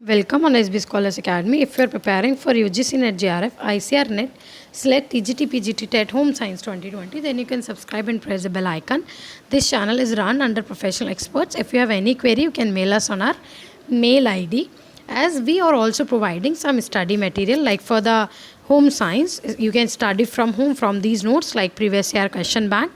Welcome on SB Scholars Academy. If you are preparing for UGC NET JRF, ICR NET, SLET, TGT, PGT, TET, Home Science 2020, then you can subscribe and press the bell icon. This channel is run under professional experts. If you have any query, you can mail us on our mail ID. As we are also providing some study material like for the Home Science, you can study from home from these notes like previous year question bank,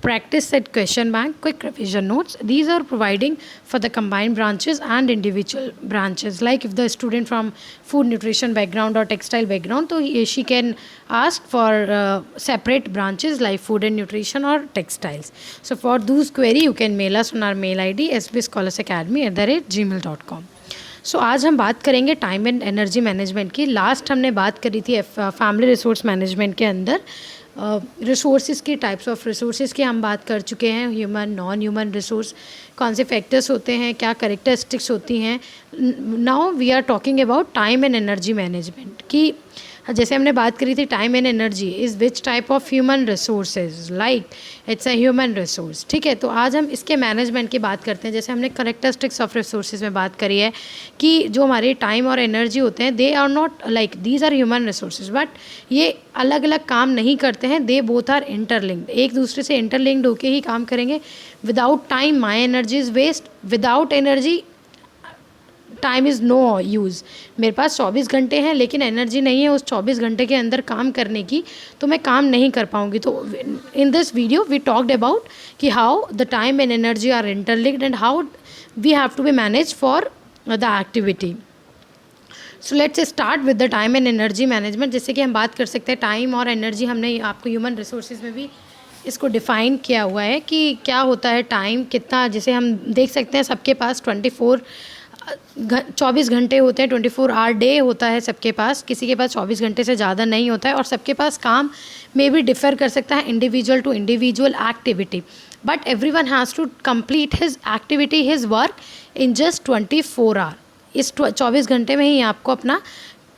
practice set question bank, quick revision notes. These are providing for the combined branches and individual branches. Like if the student from food nutrition background or textile background, so she can ask for separate branches like food and nutrition or textiles. So for those query, you can mail us on our mail ID sbscholarsacademy@gmail.com. सो आज हम बात करेंगे time and energy management की. Last हमने बात करी थी family resource management के अंदर रिसोर्सेज की टाइप्स ऑफ रिसोर्सेज की हम बात कर चुके हैं. ह्यूमन, नॉन ह्यूमन रिसोर्स, कौन से फैक्टर्स होते हैं, क्या करेक्टरिस्टिक्स होती हैं. Now we are talking about time and energy management की. जैसे हमने बात करी थी time and energy is which type of human resources, like it's a human resource. ठीक है, तो आज हम इसके मैनेजमेंट की बात करते हैं. जैसे हमने करेक्टरिस्टिक्स ऑफ रिसोर्सेज में बात करी है कि जो हमारे टाइम और एनर्जी होते हैं they are not like these are human resources, but ये अलग अलग काम नहीं करते हैं. दे बोथ आर इंटरलिंक्ड, एक दूसरे से इंटरलिंक्ड होकर ही काम करेंगे. Without time my energy is waste, without energy time is no use. मेरे पास 24 घंटे हैं लेकिन एनर्जी नहीं है उस 24 घंटे के अंदर काम करने की, तो मैं काम नहीं कर पाऊँगी. तो in this video we talked about कि how the time and energy are interlinked and how we have to be manage for the activity. So let's start with the time and energy management. जैसे कि हम बात कर सकते हैं time और energy, हमने आपको ह्यूमन रिसोर्सेज में भी इसको डिफ़ाइन किया हुआ है कि क्या होता है टाइम कितना. जैसे हम देख सकते हैं सबके पास 24 घंटे होते हैं, 24 आवर डे होता है सबके पास. किसी के पास 24 घंटे से ज़्यादा नहीं होता है और सबके पास काम में भी डिफ़र कर सकता है individual to individual activity. But everyone has to complete his activity, his work in just 24 hour. इस 24 घंटे में ही आपको अपना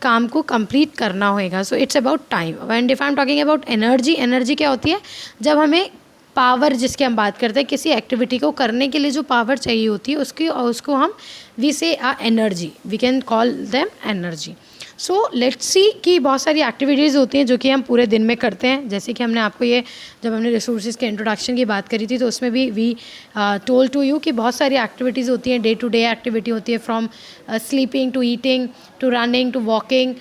काम को कंप्लीट करना होगा. So it's about time. And if I am talking about energy, energy क्या होती है? जब हमें पावर, जिसकी हम बात करते हैं, किसी एक्टिविटी को करने के लिए जो पावर चाहिए होती है उसको हम we say energy, we can call them energy. So let's see कि बहुत सारी एक्टिविटीज़ होती हैं जो कि हम पूरे दिन में करते हैं. जैसे कि हमने आपको ये जब हमने रिसोर्सेज के इंट्रोडक्शन की बात करी थी तो उसमें भी वी टोल्ड टू यू कि बहुत सारी एक्टिविटीज़ होती हैं, डे टू डे एक्टिविटी होती है, from sleeping to eating to running to walking,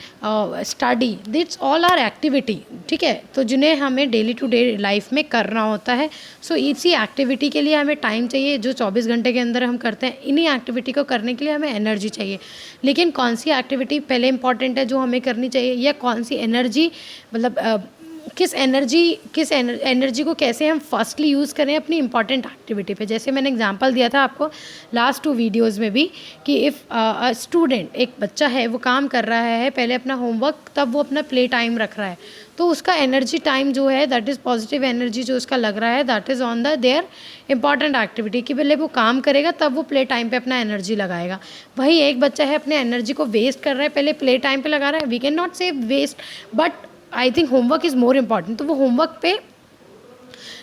study, these all are activity. ठीक है, तो जिन्हें हमें डेली टू डे लाइफ में करना होता है. सो इसी एक्टिविटी के लिए हमें टाइम चाहिए जो 24 घंटे के अंदर हम करते हैं. इन्हीं एक्टिविटी को करने के लिए हमें एनर्जी चाहिए. लेकिन कौन सी एक्टिविटी पहले इंपॉर्टेंट है जो हमें करनी चाहिए, या कौन सी एनर्जी, मतलब किस एनर्जी को कैसे हम फर्स्टली यूज़ करें अपनी इंपॉर्टेंट एक्टिविटी पे. जैसे मैंने एग्जांपल दिया था आपको लास्ट 2 वीडियोज़ में भी कि इफ़ स्टूडेंट, एक बच्चा है, वो काम कर रहा है पहले अपना होमवर्क, तब वो अपना प्ले टाइम रख रहा है, तो उसका एनर्जी टाइम जो है दैट इज़ पॉजिटिव एनर्जी जो उसका लग रहा है that is on the there important activity. कि पहले वो काम करेगा तब वो प्ले टाइम पे अपना एनर्जी लगाएगा. वही एक बच्चा है अपने एनर्जी को वेस्ट कर रहा है, पहले प्ले टाइम पे लगा रहा है. We can not say waste, but I think homework is more important, तो वो होमवर्क पे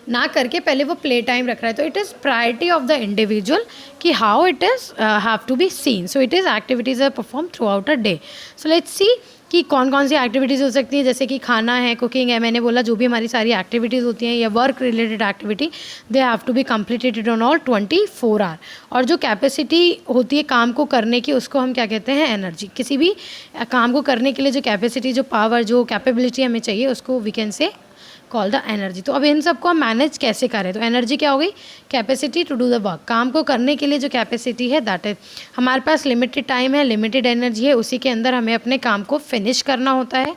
ना करके पहले वो प्ले टाइम रख रहा है. तो it is priority of the individual कि how it is have to be seen. So it is activities are perform throughout a day. So let's see कि कौन कौन सी एक्टिविटीज़ हो सकती हैं. जैसे कि खाना है, कुकिंग है, मैंने बोला जो भी हमारी सारी एक्टिविटीज़ होती हैं या work related activity, they have to be completed on all 24 hour. और जो कैपेसिटी होती है काम को करने की उसको हम क्या कहते हैं? एनर्जी. किसी भी काम को करने के लिए जो कैपेसिटी, जो पावर, जो कैपेबिलिटी हमें चाहिए उसको we can say call the energy. तो अब इन सबको हम मैनेज कैसे करें? तो एनर्जी क्या हो गई? Capacity to do the work. काम को करने के लिए जो कैपेसिटी है दैट इज, हमारे पास लिमिटेड टाइम है, लिमिटेड एनर्जी है, उसी के अंदर हमें अपने काम को फिनिश करना होता है.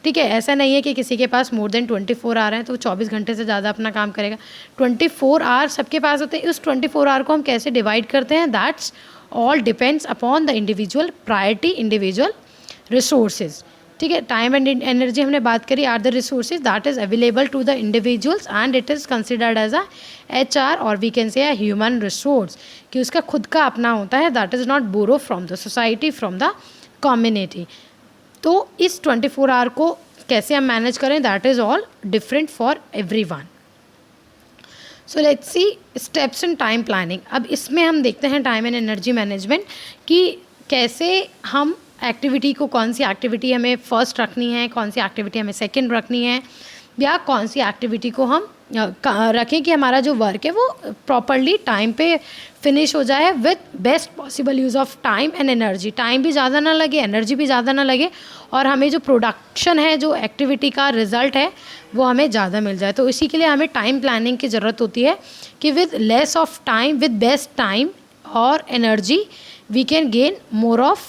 ठीक है, ऐसा नहीं है कि किसी के पास मोर देन 24 आवर हैं तो 24 घंटे से ज़्यादा अपना काम करेगा. 24 आवर सबके पास होते हैं. उस 24 आवर को हम कैसे डिवाइड करते हैं that's all depends upon the individual priority, individual resources. ठीक है, टाइम एंड एनर्जी हमने बात करी are the resources that is available to the individuals and it is considered as a HR और we can say a human resource, कि उसका खुद का अपना होता है, that is not borrow from the society, from the community. तो इस 24 आवर को कैसे हम मैनेज करें that is all different for everyone. So let's see steps in time planning. अब इसमें हम देखते हैं टाइम एंड एनर्जी मैनेजमेंट कि कैसे हम एक्टिविटी को, कौन सी एक्टिविटी हमें फर्स्ट रखनी है, कौन सी एक्टिविटी हमें सेकंड रखनी है, या कौन सी एक्टिविटी को हम रखें कि हमारा जो वर्क है वो प्रॉपरली टाइम पे फिनिश हो जाए with best possible use of time and energy. Time भी ज़्यादा ना लगे, एनर्जी भी ज़्यादा ना लगे, और हमें जो प्रोडक्शन है, जो एक्टिविटी का रिज़ल्ट है, वो हमें ज़्यादा मिल जाए। तो इसी के लिए हमें टाइम प्लानिंग की ज़रूरत होती है कि with less of time, with best time और energy, we can gain more of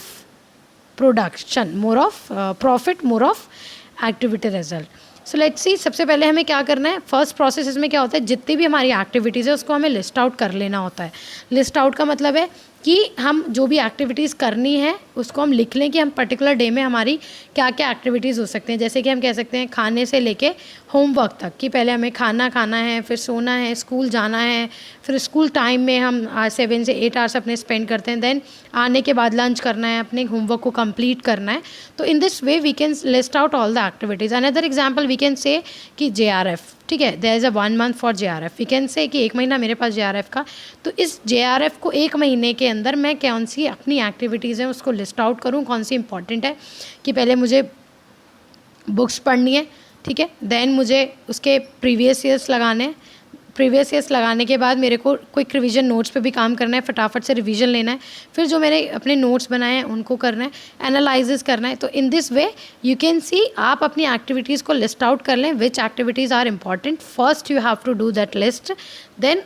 production, more of profit, more of activity result. So let's see, सबसे पहले हमें क्या करना है। फर्स्ट प्रोसेस इसमें क्या होता है, जितनी भी हमारी एक्टिविटीज़ है उसको हमें लिस्ट आउट कर लेना होता है। लिस्ट आउट का मतलब है कि हम जो भी एक्टिविटीज़ करनी है उसको हम लिख लें कि हम पर्टिकुलर डे में हमारी क्या क्या एक्टिविटीज़ हो सकते हैं। जैसे कि हम कह सकते हैं खाने से लेके होमवर्क तक, कि पहले हमें खाना खाना है, फिर सोना है, स्कूल जाना है, फिर स्कूल टाइम में हम 7 से 8 आवर्स अपने स्पेंड करते हैं, देन आने के बाद लंच करना है, अपने होमवर्क को कंप्लीट करना है। तो in this way we can list out all the activities. Another example we can say कि JRF, ठीक है, there is a 1 month for JRF। We can say कि 1 महीना मेरे पास JRF का, तो इस JRF को 1 महीने के अंदर मैं कौन सी अपनी एक्टिविटीज़ हैं उसको लिस्ट आउट करूँ, कौन सी इंपॉर्टेंट है। कि पहले मुझे बुक्स पढ़नी है, ठीक है, देन मुझे उसके प्रीवियस ईयर्स लगाने हैं, प्रीवियस ईयर्स लगाने के बाद मेरे को क्विक रिवीजन नोट्स पे भी काम करना है, फटाफट से रिवीजन लेना है, फिर जो मैंने अपने नोट्स बनाए हैं उनको करना है, एनालाइसिस करना है। तो in this way you can see, आप अपनी एक्टिविटीज़ को लिस्ट आउट कर लें, which activities are important. First you have to do that list, then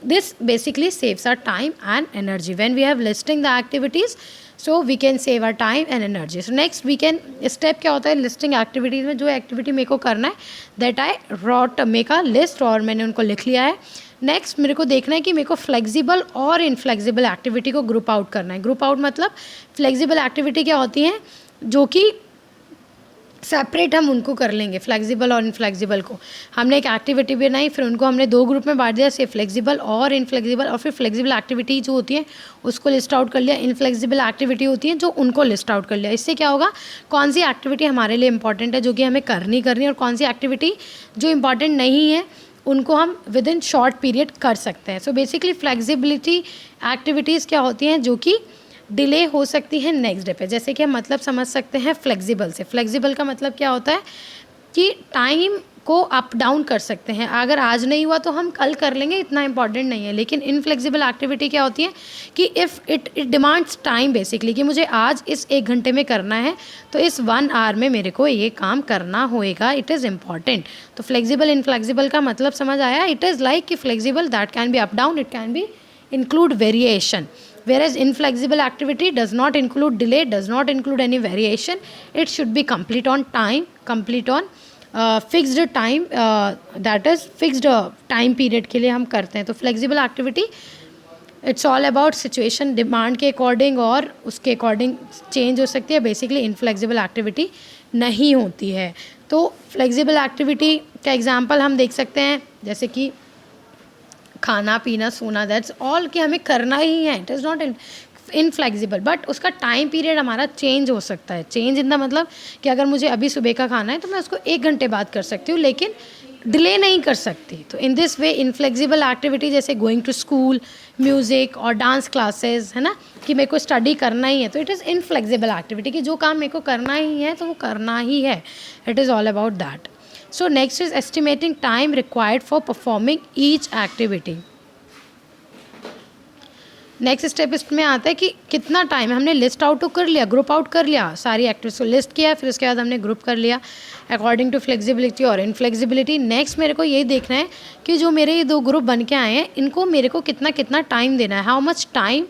this basically saves our time and energy. When we have listing the activities, so we can save our time and energy. So next we can step क्या होता है listing activities में, जो activity मेरे को करना है that I wrote, make a list, और मैंने उनको लिख लिया है। नेक्स्ट मेरे को देखना है कि मेरे को फ्लेक्सिबल और इनफ्लेक्सिबल एक्टिविटी को ग्रुप आउट करना है। ग्रुप आउट मतलब फ्लेक्सिबल एक्टिविटी क्या होती हैं जो कि सेपरेट हम उनको कर लेंगे, फ्लेक्सिबल और इनफ्लेक्सिबल को। हमने एक एक्टिविटी बनाई, फिर उनको हमने 2 ग्रुप में बांट दिया, से फ्लेक्सिबल और इनफ्लेक्सिबल, और फिर फ्लेक्सिबल एक्टिविटी जो होती है उसको लिस्ट आउट कर लिया, इनफ्लेक्सिबल एक्टिविटी होती है जो उनको लिस्ट आउट कर लिया। इससे क्या होगा, कौन सी एक्टिविटी हमारे लिए इंपॉर्टेंट है जो कि हमें करनी है, और कौन सी एक्टिविटी जो इंपॉर्टेंट नहीं है उनको हम विद इन शॉर्ट पीरियड कर सकते हैं। सो बेसिकली फ्लेक्सिबिलिटी एक्टिविटीज़ क्या होती हैं जो कि डिले हो सकती है नेक्स्ट डे पे। जैसे कि हम मतलब समझ सकते हैं फ्लेक्सिबल से। फ्लेक्सिबल का मतलब क्या होता है कि टाइम को अप डाउन कर सकते हैं, अगर आज नहीं हुआ तो हम कल कर लेंगे, इतना इंपॉर्टेंट नहीं है। लेकिन इनफ्लेक्सिबल एक्टिविटी क्या होती है कि if it demands time basically, कि मुझे आज इस 1 घंटे में करना है, तो इस 1 आवर में मेरे को ये काम करना होएगा, इट इज़ इम्पॉर्टेंट। तो फ्लेक्सिबल इनफ्लेक्सिबल का मतलब समझ आया। इट इज़ लाइक कि flexible that can be up down, it can be include variation, whereas inflexible activity does not include delay, does not include any variation. It should be complete on time, complete on fixed time, that is fixed time period के लिए हम करते हैं। तो flexible activity it's all about situation, demand के according और उसके according change हो सकती है। बेसिकली इनफ्लेक्सिबल एक्टिविटी नहीं होती है। तो फ्लेक्सिबल एक्टिविटी का एग्जांपल हम देख सकते हैं, जैसे कि खाना पीना सोना, दैट्स ऑल कि हमें करना ही है, it is not inflexible, but उसका टाइम पीरियड हमारा चेंज हो सकता है। चेंज इन द मतलब कि अगर मुझे अभी सुबह का खाना है तो मैं उसको 1 घंटे बाद कर सकती हूँ, लेकिन डिले नहीं कर सकती। तो in this way inflexible activity जैसे गोइंग टू स्कूल, म्यूज़िक और डांस क्लासेस, है ना, कि मेरे को स्टडी करना ही है, तो इट इज़ इनफ्लेक्सिबल एक्टिविटी कि जो काम मेरे को करना ही है तो वो करना ही है। It is all about that. So next is estimating time required for performing each activity. Next step इसमें आता है कि कितना टाइम है। हमने लिस्ट आउट तो कर लिया, ग्रुप आउट कर लिया, सारी एक्टिविटीज को लिस्ट किया, फिर उसके बाद हमने ग्रुप कर लिया अकॉर्डिंग टू फ्लेक्सिबिलिटी और इनफ्लेक्सिबिलिटी। नेक्स्ट मेरे को यही देखना है कि जो मेरे ये 2 ग्रुप बन के आए हैं इनको मेरे को कितना कितना टाइम देना है, how much time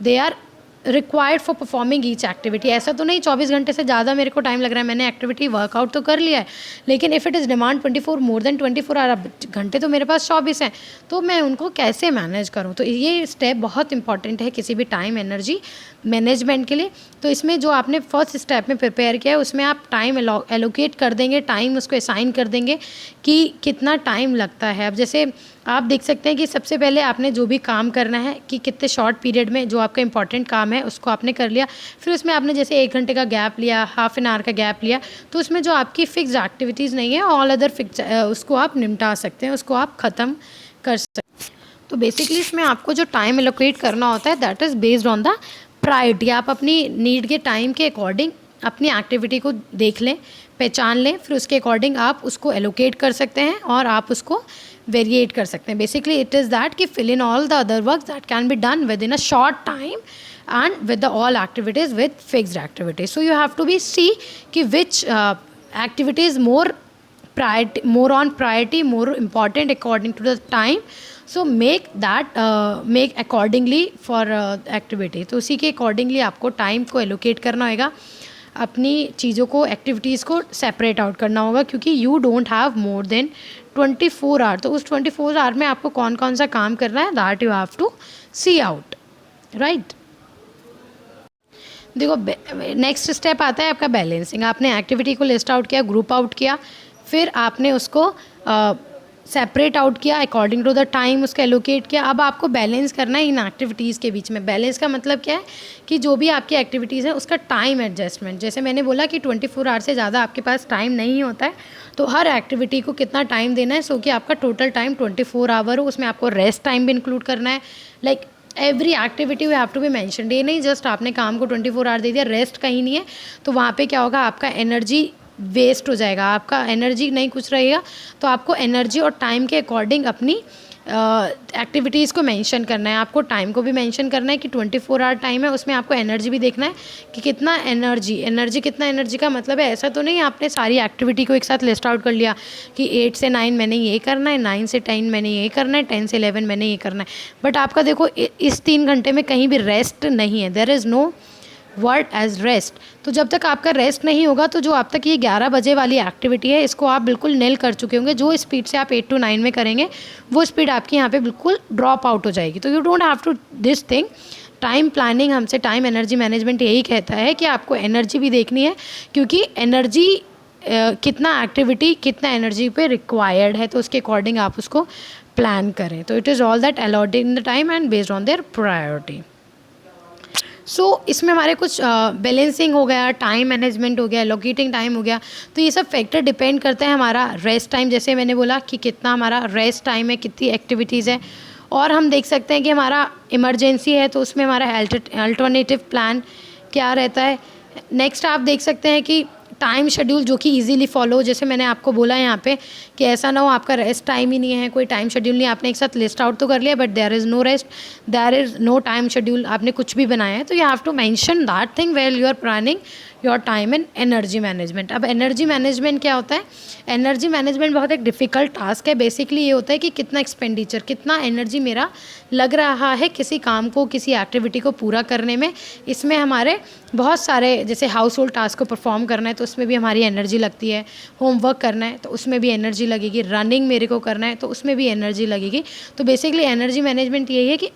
they are required for performing each activity. ऐसा तो नहीं 24 घंटे से ज़्यादा मेरे को टाइम लग रहा है, मैंने एक्टिविटी वर्कआउट तो कर लिया है, लेकिन if it is demand 24 more than 24 hour, घंटे तो मेरे पास 24 हैं, तो मैं उनको कैसे मैनेज करूँ। तो ये स्टेप बहुत इंपॉर्टेंट है किसी भी टाइम एनर्जी मैनेजमेंट के लिए। तो इसमें जो आपने फर्स्ट स्टेप में प्रिपेयर किया है उसमें आप टाइम एलोकेट कर देंगे, टाइम उसको असाइन कर देंगे कि कितना टाइम लगता है। अब जैसे आप देख सकते हैं कि सबसे पहले आपने जो भी काम करना है कि कितने शॉर्ट पीरियड में जो आपका इंपॉर्टेंट काम है उसको आपने कर लिया, फिर उसमें आपने जैसे 1 घंटे का गैप लिया, हाफ एन आवर का गैप लिया, तो उसमें जो आपकी फिक्स्ड एक्टिविटीज़ नहीं है ऑल अदर फिक्स उसको आप निपटा सकते हैं, उसको आप ख़त्म कर सकते हैं। तो बेसिकली इसमें आपको जो टाइम एलोकेट करना होता है that is based on the priority, आप अपनी नीड के टाइम के अकॉर्डिंग अपनी एक्टिविटी को देख लें, पहचान लें, फिर उसके अकॉर्डिंग आप उसको एलोकेट कर सकते हैं और आप उसको वेरिएट कर सकते हैं. बेसिकली इट इज़ दैट कि fill in all the other work that can be done within a short time and with the all activities with fixed activities. So you have to be see कि which activity is more priority, more on priority, more important according to the time. So make that make accordingly for activity. तो उसी के accordingly आपको time को allocate करना होगा, अपनी चीज़ों को एक्टिविटीज़ को सेपरेट आउट करना होगा, क्योंकि you don't have more than 24 hour. तो उस 24 आवर में आपको कौन कौन सा काम करना है that you have to see out, right. देखो नेक्स्ट स्टेप आता है आपका बैलेंसिंग. आपने एक्टिविटी को लिस्ट आउट किया, ग्रुप आउट किया, फिर आपने उसको सेपरेट आउट किया अकॉर्डिंग टू द टाइम, उसका एलोकेट किया. अब आपको बैलेंस करना है इन एक्टिविटीज़ के बीच में. बैलेंस का मतलब क्या है कि जो भी आपकी एक्टिविटीज़ हैं उसका टाइम एडजस्टमेंट. जैसे मैंने बोला कि 24 आवर से ज़्यादा आपके पास टाइम नहीं होता है, तो हर एक्टिविटी को कितना टाइम देना है, सो कि आपका टोटल टाइम 24 आवर हो. उसमें आपको रेस्ट टाइम भी इंक्लूड करना है. Like every activity we have to be mentioned. ये नहीं जस्ट आपने काम को 24 आवर दे दिया, रेस्ट कहीं नहीं है, तो वहाँ पे क्या होगा, आपका एनर्जी वेस्ट हो जाएगा, आपका एनर्जी नहीं कुछ रहेगा. तो आपको एनर्जी और टाइम के अकॉर्डिंग अपनी एक्टिविटीज़ को मेंशन करना है. आपको टाइम को भी मेंशन करना है कि 24 आवर टाइम है, उसमें आपको एनर्जी भी देखना है कि कितना एनर्जी कितना एनर्जी का मतलब है ऐसा तो नहीं आपने सारी एक्टिविटी को एक साथ लिस्ट आउट कर लिया कि 8 से 9 मैंने ये करना है, 9 से 10 मैंने ये करना है, 10 से 11 मैंने ये करना है. बट आपका देखो इस 3 घंटे में कहीं भी रेस्ट नहीं है. There is no word as rest. तो जब तक आपका रेस्ट नहीं होगा, तो जो आप तक ये 11 बजे वाली एक्टिविटी है इसको आप बिल्कुल नील कर चुके होंगे. जो स्पीड से आप 8 to 9 में करेंगे वो स्पीड आपकी यहाँ पे बिल्कुल ड्रॉप आउट हो जाएगी. तो you don't have to this thing. Time planning हमसे टाइम एनर्जी मैनेजमेंट यही कहता है कि आपको एनर्जी भी देखनी है, क्योंकि एनर्जी कितना एक्टिविटी कितना एनर्जी पे रिक्वायर्ड है, तो उसके अकॉर्डिंग आप उसको प्लान करें. तो it is all that allotted in the time and based on their priority. So इसमें हमारे कुछ बैलेंसिंग हो गया, टाइम मैनेजमेंट हो गया, लोकेटिंग टाइम हो गया. तो ये सब फैक्टर डिपेंड करता है हमारा रेस्ट टाइम. जैसे मैंने बोला कि कितना हमारा रेस्ट टाइम है, कितनी एक्टिविटीज़ है. और हम देख सकते हैं कि हमारा इमरजेंसी है तो उसमें हमारा अल्टरनेटिव प्लान क्या रहता है. नेक्स्ट आप देख सकते हैं कि टाइम शेड्यूल जो कि इजीली फॉलो हो. जैसे मैंने आपको बोला यहाँ पे कि ऐसा ना हो आपका रेस्ट टाइम ही नहीं है, कोई टाइम शेड्यूल नहीं, आपने एक साथ लिस्ट आउट तो कर लिया but there is no rest, there is no time schedule, आपने कुछ भी बनाया है. तो you have to mention that thing well you are planning your time and energy management. अब एनर्जी मैनेजमेंट क्या होता है? एनर्जी मैनेजमेंट बहुत एक डिफ़िकल्ट टास्क है. बेसिकली ये होता है कि कितना एक्सपेंडिचर, कितना एनर्जी मेरा लग रहा है किसी काम को, किसी एक्टिविटी को पूरा करने में. इसमें हमारे बहुत सारे, जैसे हाउस होल्ड टास्क को परफॉर्म करना है तो उसमें भी हमारी एनर्जी लगती है, होमवर्क करना है तो उसमें भी एनर्जी लगेगी, रनिंग मेरे को करना है तो उसमें भी एनर्जी लगेगी. तो बेसिकली एनर्जी मैनेजमेंट यही है कि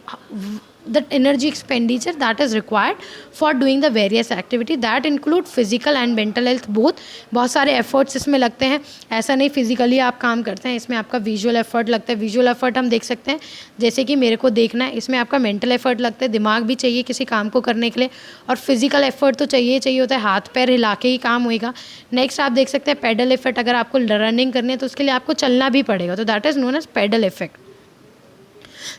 the energy expenditure that is required for doing the various activity that include physical and mental health both. बहुत सारे efforts इसमें लगते हैं. ऐसा नहीं फिजिकली आप काम करते हैं, इसमें आपका विजुअल एफर्ट लगता है. विजुअल एफर्ट हम देख सकते हैं जैसे कि मेरे को देखना है, इसमें आपका मेंटल एफर्ट लगता है, दिमाग भी चाहिए किसी काम को करने के लिए, और फिजिकल एफर्ट तो चाहिए होता है, हाथ पैर हिला के ही काम होएगा. नेक्स्ट आप देख सकते हैं पेडल इफेक्ट. अगर आपको रनिंग करनी है तो उसके लिए आपको चलना भी पड़ेगा, तो that is known as pedal effect.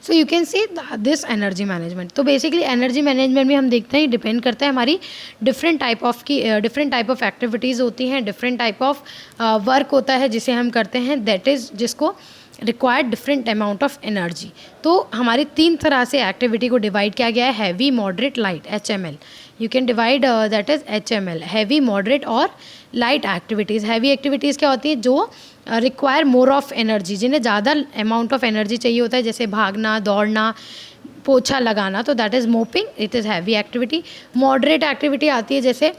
So you can see this energy management. तो बेसिकली एनर्जी मैनेजमेंट भी हम देखते हैं डिपेंड करता है हमारी डिफरेंट टाइप ऑफ एक्टिविटीज़ होती हैं, डिफरेंट टाइप ऑफ वर्क होता है जिसे हम करते हैं, दैट इज़ जिसको required different amount of energy. तो हमारी 3 तरह से एक्टिविटी को डिवाइड किया गया है, heavy, moderate, light, HML. You can divide that is HML, heavy, moderate और लाइट एक्टिविटीज़. हैवी एक्टिविटीज़ क्या होती है? जो रिक्वायर मोर ऑफ एनर्जी, जिन्हें ज़्यादा अमाउंट ऑफ एनर्जी चाहिए होता है, जैसे भागना, दौड़ना, पोछा लगाना, तो that is mopping, it is heavy activity. Moderate activity आती है जैसे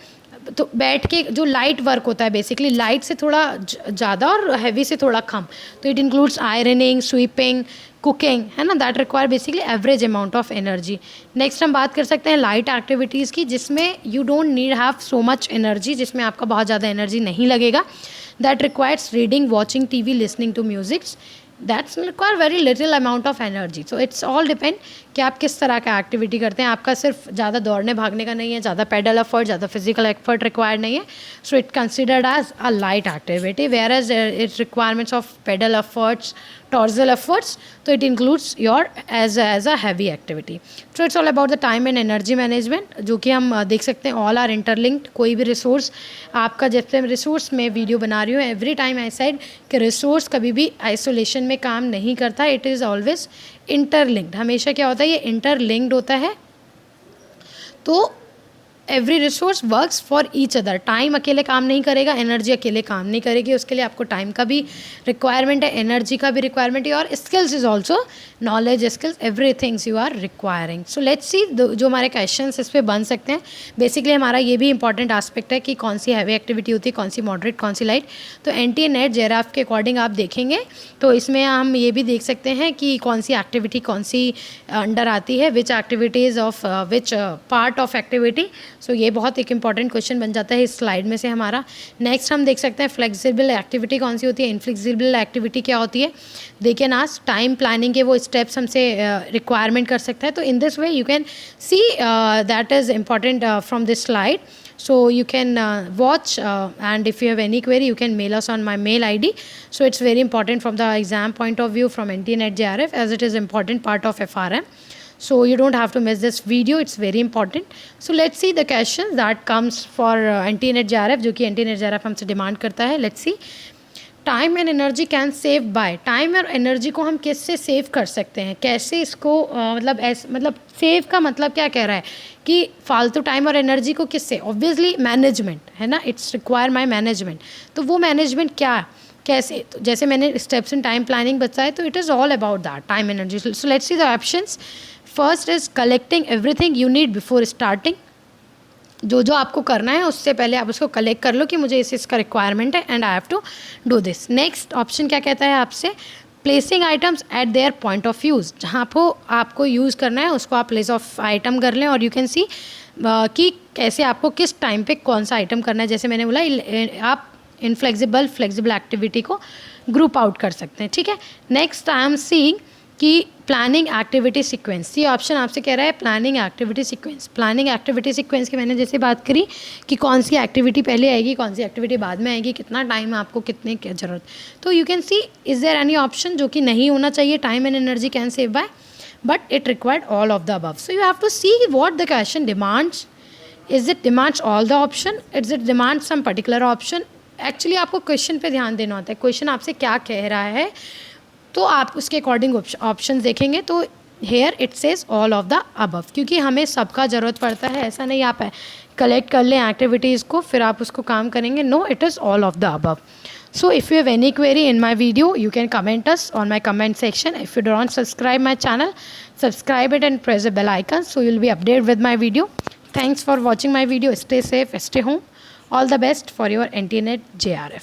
तो बैठ के जो लाइट वर्क होता है, बेसिकली लाइट से थोड़ा ज़्यादा और हैवी से थोड़ा कम. तो it includes ironing, sweeping, cooking, है ना, that require basically average amount of energy. Next हम बात कर सकते हैं लाइट एक्टिविटीज़ की, जिसमें you don't need have so much energy, जिसमें आपका बहुत ज़्यादा एनर्जी नहीं लगेगा. That requires reading, watching TV, listening to musics. That's require very little amount of energy. So it's all depend कि आप किस तरह का एक्टिविटी करते हैं। आपका सिर्फ ज़्यादा दौड़ने भागने का नहीं है, ज़्यादा पेडल एफर्ट, ज़्यादा फिजिकल एफर्ट रिक्वायर्ड नहीं है। So it considered as a light activity, whereas it requirements of pedal efforts, टॉर्जल एफर्ट्स, तो it includes your as a heavy activity. So it's all about the time and energy management, जो कि हम देख सकते हैं all are interlinked. कोई भी रिसोर्स आपका, जैसे रिसोर्स में वीडियो बना रही हूँ, एवरी टाइम आई सेड कि रिसोर्स कभी भी आइसोलेशन में काम नहीं करता, इट इज़ ऑलवेज इंटरलिंक्ड। हमेशा क्या होता है, ये इंटरलिंक्ड होता है। तो every resource works for each other. Time अकेले काम नहीं करेगा, एनर्जी अकेले काम नहीं करेगी, उसके लिए आपको टाइम का भी रिक्वायरमेंट है, एनर्जी का भी रिक्वायरमेंट है, और skills is also, knowledge skills, every things you are requiring. So let's see जो हमारे क्वेश्चन इस पर बन सकते हैं। बेसिकली हमारा ये भी इंपॉर्टेंट आस्पेक्ट है कि कौन सी हैवी एक्टिविटी होती है, कौन सी मॉडरेट, कौन सी लाइट। तो NTA NET JRF के अकॉर्डिंग आप देखेंगे तो इसमें हम ये भी देख सकते हैं कि कौन सी एक्टिविटी कौन सी अंडर आती है, which activities of which part of activity. So ये बहुत एक इंपॉर्टेंट क्वेश्चन बन जाता है इस स्लाइड में से हमारा। नेक्स्ट हम देख सकते हैं फ्लेक्सिबल एक्टिविटी कौन सी होती है, इनफ्लेक्सिबल एक्टिविटी क्या होती है। They can ask, time planning के वो स्टेप्स हमसे रिक्वायरमेंट कर सकता है। तो in this way you can see that is important from this slide. So you can watch and if you have any query you can mail us on my mail ID. So it's very important from the exam point of view from NTA NET JRF, as it is important part of FRM. So you don't have to miss this video, it's very important. So let's see the questions that comes for NTA NET JRF, जो कि NTA NET JRF हमसे demand करता है. Let's see. Time and energy can save by, time और energy को हम किससे save कर सकते हैं, कैसे इसको मतलब सेव का मतलब क्या कह रहा है कि फालतू टाइम और एनर्जी को किससे, ऑब्वियसली मैनेजमेंट है ना, इट्स रिक्वायर माय मैनेजमेंट. तो वो मैनेजमेंट क्या, कैसे, तो जैसे मैंने स्टेप्स इन टाइम प्लानिंग बताया, तो it is all about that time energy. So let's see the options. First is collecting everything you need before starting. जो जो आपको करना है उससे पहले आप उसको कलेक्ट कर लो कि मुझे इसका रिक्वायरमेंट है and I have to do this. Next option क्या कहता है आपसे, placing items at their point of use. जहाँ आपको यूज़ करना है उसको आप प्लेस ऑफ आइटम कर लें, और यू कैन सी कि कैसे आपको किस टाइम पे कौन सा आइटम करना है. जैसे मैंने बोला, आप इनफ्लेक्सिबल फ्लेक्सिबल एक्टिविटी को ग्रुप आउट कर सकते हैं. ठीक है. नेक्स्ट आई एम सीइंग कि प्लानिंग एक्टिविटी सीक्वेंस. ये ऑप्शन आपसे कह रहा है planning activity sequence. Planning activity sequence की मैंने जैसे बात करी कि कौन सी एक्टिविटी पहले आएगी, कौन सी एक्टिविटी बाद में आएगी, कितना टाइम आपको, कितने क्या ज़रूरत. तो you can see is there any option जो कि नहीं होना चाहिए. Time and energy can save by, but it required all of the above. So you have to see what the question demands. Is it demands all the option, is it demand some particular option. Actually आपको question पे ध्यान देना होता है, question आपसे क्या कह रहा है, तो आप उसके अकॉर्डिंग ऑप्शन देखेंगे. तो here it says all of the above, क्योंकि हमें सबका ज़रूरत पड़ता है. ऐसा नहीं आप कलेक्ट कर लें एक्टिविटीज़ को फिर आप उसको काम करेंगे. No, it is all of the above. So if you have any query in my video, you can comment us on my comment section. If you don't subscribe my channel, subscribe it and press the bell icon so you'll be updated with my video. Thanks for watching my video. Stay safe, stay home. All the best for your NTA NET JRF.